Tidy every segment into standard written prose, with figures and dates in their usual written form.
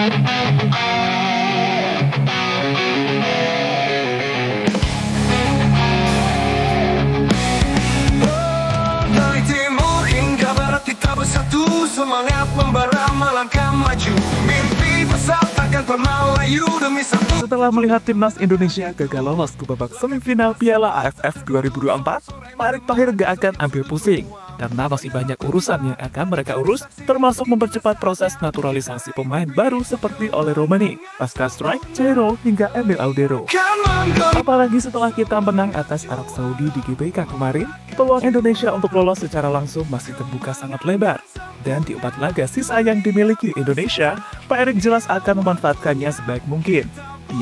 Dari timur hingga barat kita bersatu, semangat membara melangkah maju, mimpi besar takkan pernah layu demi satu. Setelah melihat timnas Indonesia gagal lolos ke babak semifinal Piala AFF 2024, Pak Erick Thohir gak akan ambil pusing, karena masih banyak urusan yang akan mereka urus, termasuk mempercepat proses naturalisasi pemain baru seperti Ole Romani, Pascal Struijk, Jairo, hingga Emil Audero. Apalagi setelah kita menang atas Arab Saudi di GBK kemarin, peluang Indonesia untuk lolos secara langsung masih terbuka sangat lebar. Dan di 4 laga sisa yang dimiliki Indonesia, Pak Erick jelas akan memanfaatkannya sebaik mungkin.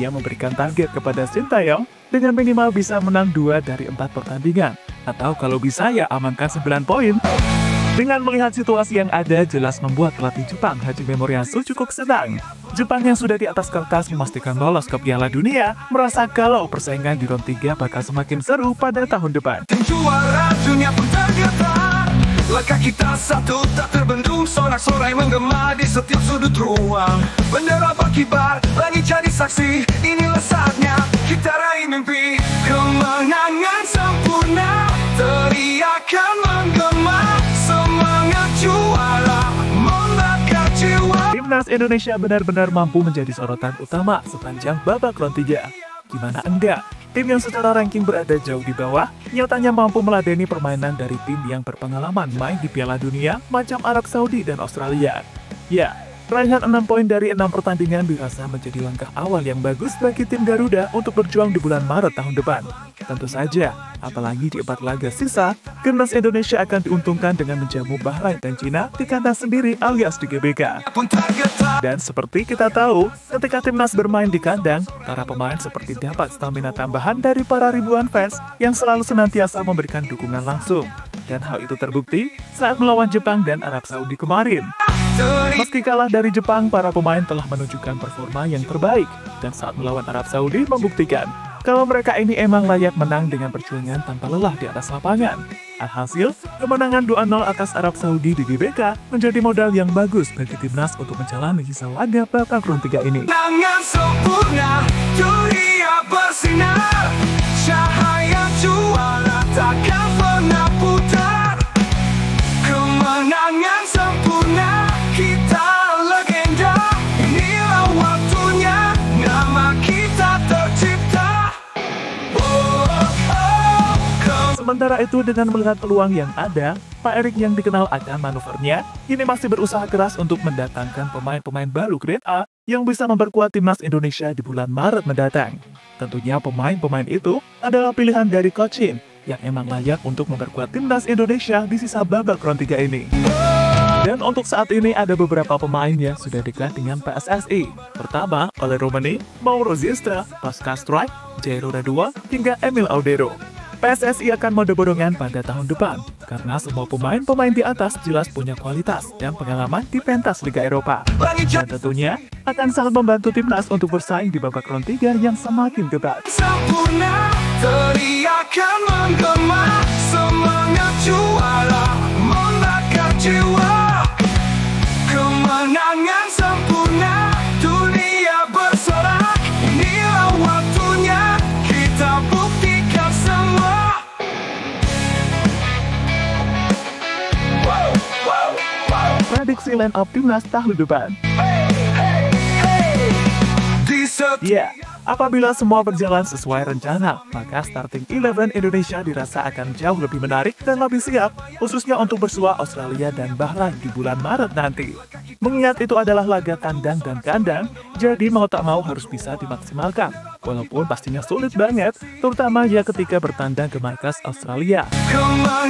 Ia memberikan target kepada Sintayong dengan minimal bisa menang 2 dari 4 pertandingan, atau kalau bisa ya amankan 9 poin. Dengan melihat situasi yang ada, jelas membuat pelatih Jepang Hajime Moriyasu cukup senang. Jepang yang sudah di atas kertas memastikan lolos ke Piala Dunia, merasa kalau persaingan di round 3 bakal semakin seru pada tahun depan. Juara dunia pun tergetar, langkah kita satu tak terbendung, sorak-sorai menggema di setiap sudut ruang. Bendera berkibar, langit jadi saksi, inilah saatnya kita raih mimpi. Kemenangan sempurna, teriakan menggema, semangat juara membakar jiwa. Timnas Indonesia benar-benar mampu menjadi sorotan utama sepanjang babak round 3. Gimana enggak? Tim yang secara ranking berada jauh di bawah, nyatanya mampu meladeni permainan dari tim yang berpengalaman main di Piala Dunia macam Arab Saudi dan Australia. Ya, raihan 6 poin dari 6 pertandingan dirasa menjadi langkah awal yang bagus bagi tim Garuda untuk berjuang di bulan Maret tahun depan. Tentu saja, apalagi di 4 laga sisa, timnas Indonesia akan diuntungkan dengan menjamu Bahrain dan Cina di kandang sendiri alias di GBK. Dan seperti kita tahu, ketika timnas bermain di kandang, para pemain seperti dapat stamina tambahan dari para ribuan fans yang selalu senantiasa memberikan dukungan langsung. Dan hal itu terbukti saat melawan Jepang dan Arab Saudi kemarin. Meski kalah dari Jepang, para pemain telah menunjukkan performa yang terbaik, dan saat melawan Arab Saudi membuktikan kalau mereka ini emang layak menang dengan perjuangan tanpa lelah di atas lapangan. Alhasil, kemenangan 2-0 atas Arab Saudi di GBK menjadi modal yang bagus bagi timnas untuk menjalani sisa laga babak round 3 ini. Kemenangan sempurna, dunia bersinar, cahaya juara takkan pernah putar. Kemenangan sempurna, kita legenda, inilah waktunya, nama kita tercipta. Sementara itu, dengan melihat peluang yang ada, Pak Erick yang dikenal akan manuvernya, kini masih berusaha keras untuk mendatangkan pemain-pemain baru grade A yang bisa memperkuat timnas Indonesia di bulan Maret mendatang. Tentunya pemain-pemain itu adalah pilihan dari Coach Shin yang emang layak untuk memperkuat timnas Indonesia di sisa babak round 3 ini. Dan untuk saat ini ada beberapa pemain yang sudah dekat dengan PSSI. Pertama, Ole Romani, Mauro Ziestra, Pascal Struijk, Jairo Radua, hingga Emil Audero. PSSI akan mode borongan pada tahun depan, karena semua pemain-pemain di atas jelas punya kualitas dan pengalaman di pentas Liga Eropa. Dan tentunya akan sangat membantu timnas untuk bersaing di babak round 3 yang semakin ketat. Sempurna, teriakan menggema, semangat juara membakar jiwa. Kemenangan sempurna, dunia bersorak, inilah waktunya kita buktikan semua. Prediksi line up timnas tahun depan. Ya, apabila semua berjalan sesuai rencana, maka starting 11 Indonesia dirasa akan jauh lebih menarik dan lebih siap, khususnya untuk bersua Australia dan Bahrain di bulan Maret nanti. Mengingat itu adalah laga tandang dan kandang, jadi mau tak mau harus bisa dimaksimalkan. Walaupun pastinya sulit banget, terutama ya ketika bertandang ke markas Australia.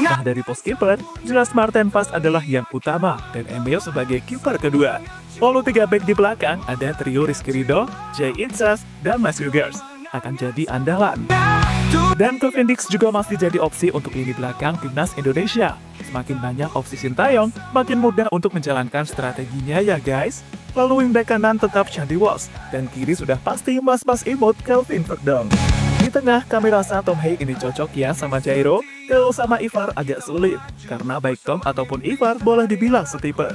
Nah, dari pos kiper, jelas Marten Pas adalah yang utama, dan Emil sebagai kiper kedua. Lalu 3 back di belakang, ada trio Rizky Ridho, Jay Insas, dan Matthew Gers. Akan jadi andalan. Dan Kevin Dix juga masih jadi opsi untuk lini belakang timnas Indonesia. Semakin banyak opsi Sintayong, makin mudah untuk menjalankan strateginya ya guys. Lalu wingback kanan tetap Chandy Walsh, dan kiri sudah pasti mas-mas imut Kelvin Verdong. Di tengah, kami rasa Tom Haig ini cocok ya sama Jairo, Kalau sama Ivar agak sulit, karena baik Tom ataupun Ivar boleh dibilang setipe.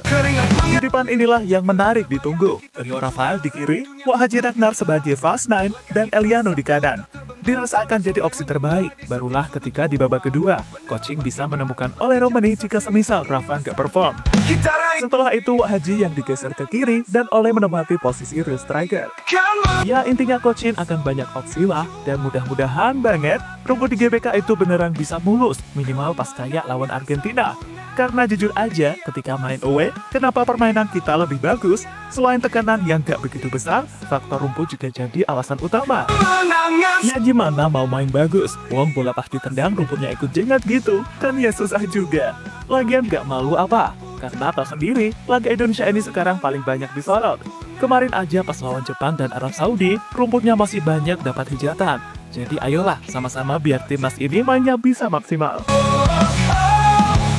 Titipan inilah yang menarik ditunggu. Rio Rafael di kiri, Wak Haji Ragnar sebagai Fast Nine, dan Eliano di kanan. Dirasa akan jadi opsi terbaik, barulah ketika di babak kedua, coaching bisa menemukan Ole Romani jika semisal Rafa nggak perform. Setelah itu Wak Haji yang digeser ke kiri dan Ole menempati posisi real striker. Ya intinya coaching akan banyak opsi lah, dan mudah-mudahan banget rumput di GBK itu beneran bisa mulus, minimal pas kayak lawan Argentina. Karena jujur aja, ketika main away, kenapa permainan kita lebih bagus? Selain tekanan yang gak begitu besar, faktor rumput juga jadi alasan utama. Ya gimana mau main bagus? Wong bola pas ditendang rumputnya ikut jengat gitu, kan ya susah juga. Lagian gak malu apa? Karena tau sendiri, laga Indonesia ini sekarang paling banyak disorot. Kemarin aja pas lawan Jepang dan Arab Saudi, rumputnya masih banyak dapat hujatan. Jadi ayolah sama-sama biar timnas ini mainnya bisa maksimal.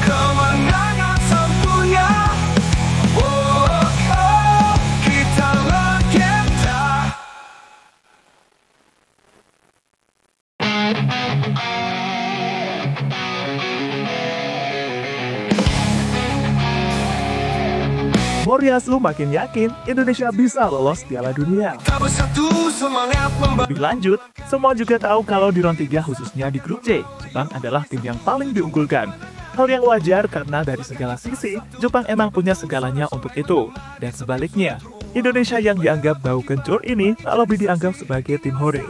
Kemenangan sempurna. Kita legenda. Moriyasu makin yakin Indonesia bisa lolos Piala Dunia. Kita bersatu semangat Lebih lanjut, semua juga tahu kalau di round 3 khususnya di grup C, Jepang adalah tim yang paling diunggulkan. Hal yang wajar karena dari segala sisi, Jepang emang punya segalanya untuk itu. Dan sebaliknya, Indonesia yang dianggap bau kencur ini tak lebih dianggap sebagai tim hore.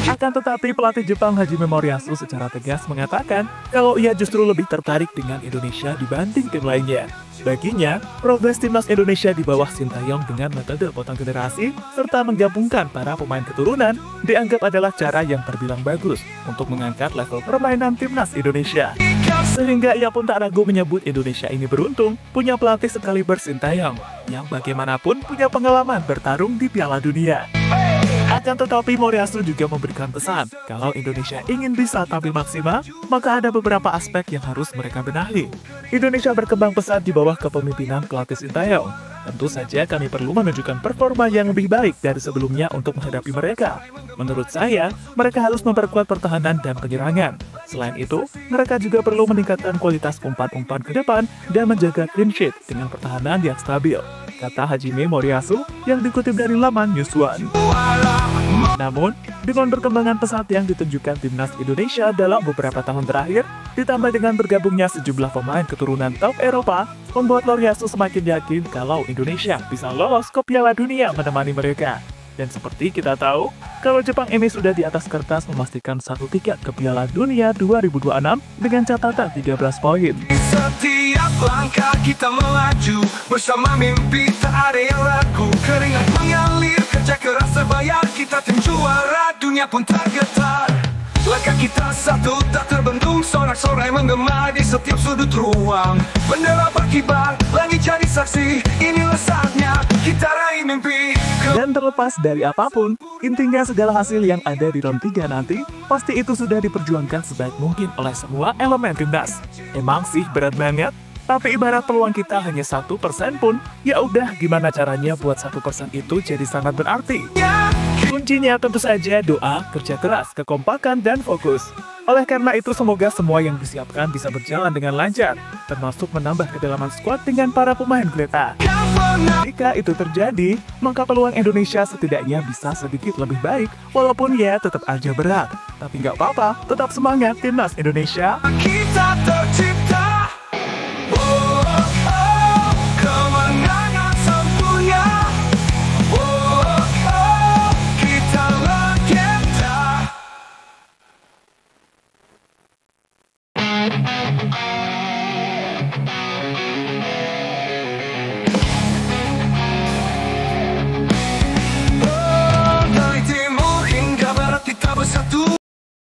Akan tetapi pelatih Jepang Hajime Moriyasu secara tegas mengatakan kalau ia justru lebih tertarik dengan Indonesia dibanding tim lainnya. Baginya, progres timnas Indonesia di bawah Sintayong dengan metode potong generasi serta menggabungkan para pemain keturunan dianggap adalah cara yang terbilang bagus untuk mengangkat level permainan timnas Indonesia. Sehingga ia pun tak ragu menyebut Indonesia ini beruntung punya pelatih sekaliber Sintayong yang bagaimanapun punya pengalaman bertarung di Piala Dunia. Akan tetapi Moriyasu juga memberikan pesan kalau Indonesia ingin bisa tampil maksimal, maka ada beberapa aspek yang harus mereka benahi. Indonesia berkembang pesat di bawah kepemimpinan pelatih Sintayong. Tentu saja kami perlu menunjukkan performa yang lebih baik dari sebelumnya untuk menghadapi mereka. Menurut saya, mereka harus memperkuat pertahanan dan penyerangan. Selain itu, mereka juga perlu meningkatkan kualitas umpan-umpan ke depan dan menjaga clean sheet dengan pertahanan yang stabil, kata Hajime Moriyasu yang dikutip dari laman Newsone. Namun, dengan perkembangan pesat yang ditunjukkan timnas Indonesia dalam beberapa tahun terakhir, ditambah dengan bergabungnya sejumlah pemain keturunan top Eropa, membuat Moriyasu semakin yakin kalau Indonesia bisa lolos ke Piala Dunia menemani mereka. Dan seperti kita tahu, kalau Jepang ini sudah di atas kertas memastikan satu tiket ke Piala Dunia 2026 dengan catatan 13 poin. Setiap langkah kita melaju bersama mimpi tak ada yang ragu. Keringat mengalir, kerja keras terbayar, kita tim juara, dunia pun tergetar. Langkah kita satu tak terbendung, sorak-sorai menggema di setiap sudut ruang. Bendera berkibar, langit jadi saksi, inilah saatnya kita raih mimpi. Dan terlepas dari apapun, intinya segala hasil yang ada di round 3 nanti, pasti itu sudah diperjuangkan sebaik mungkin oleh semua elemen timnas. Emang sih berat banget, tapi ibarat peluang kita hanya 1% pun, ya udah gimana caranya buat 1% itu jadi sangat berarti. Kuncinya tentu saja doa, kerja keras, kekompakan, dan fokus. Oleh karena itu semoga semua yang disiapkan bisa berjalan dengan lancar, termasuk menambah kedalaman skuad dengan para pemain geletak. Jika itu terjadi, maka peluang Indonesia setidaknya bisa sedikit lebih baik, walaupun ya tetap aja berat. Tapi nggak apa-apa, tetap semangat timnas Indonesia. Kita tercipta. Kemenangan sempurna. Kita legenda.